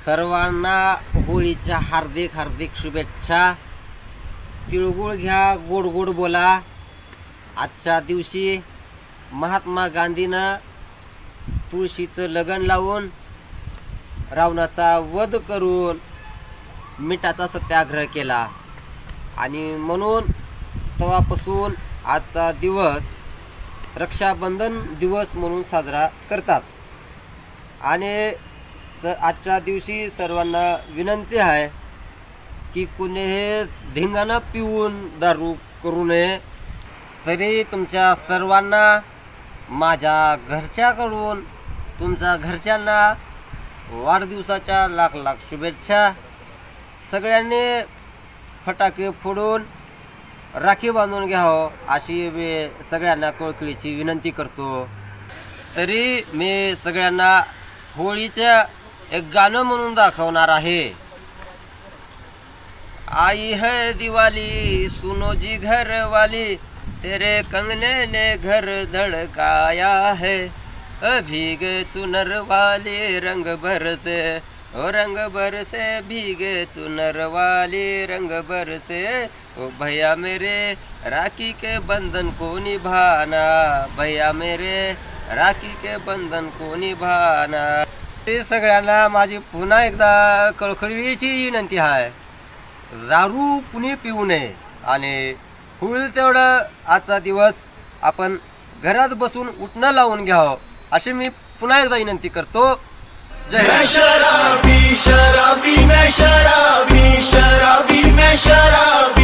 सर्वांना होळीच्या हार्दिक हार्दिक शुभेच्छा। तिळगुळ घ्या, गोड गोड बोला। आजच्या दिवशी महात्मा गांधीनं तुळशीचं लगन लावून रावणाचा वध करून मिठाचा सत्याग्रह केला आणि म्हणून तेव्हापासून आजचा दिवस रक्षाबंधन दिवस म्हणून साजरा करतात। आणि आजच्या दिवशी सर्वांना विनंती आहे की कुणी धिंगाणा पिऊन दारू करू नये। तरी तुमच्या सर्वांना माझ्या घरच्याकडून तुमच्या घरच्यांना वाढदिवसाच्या लाख लाख शुभेच्छा। सगळ्यांनी फटाके फोडून राखी बांधून घ्यावं अशी मी सगळ्यांना कळकळीची विनंती करतो। तरी मी सगळ्यांना होळीचं एक गाणं म्हणून दाखवणार आहे। आई है दिवाली सुनो जी घर वाली, तेरे कंगने ने घर धड़काया है। भीगे चुनर वाली रंग भर से, ओ रंग भर से भीगे चुनर वाली रंग भर से। ओ भैया मेरे राखी के बंधन को निभाना, भैया मेरे राखी के बंधन को निभाना। ते सगळ्यांना माझी पुन्हा एकदा कळकळीची विनंती आहे, दारू कुणी पिऊ नये आणि होईल तेवढं आजचा दिवस आपण घरात बसून उठणं लावून घ्यावं अशी मी पुन्हा एकदा विनंती करतो। जय हिंद। शराबी शराबी मैं शराबी शराबी मैं शराबी।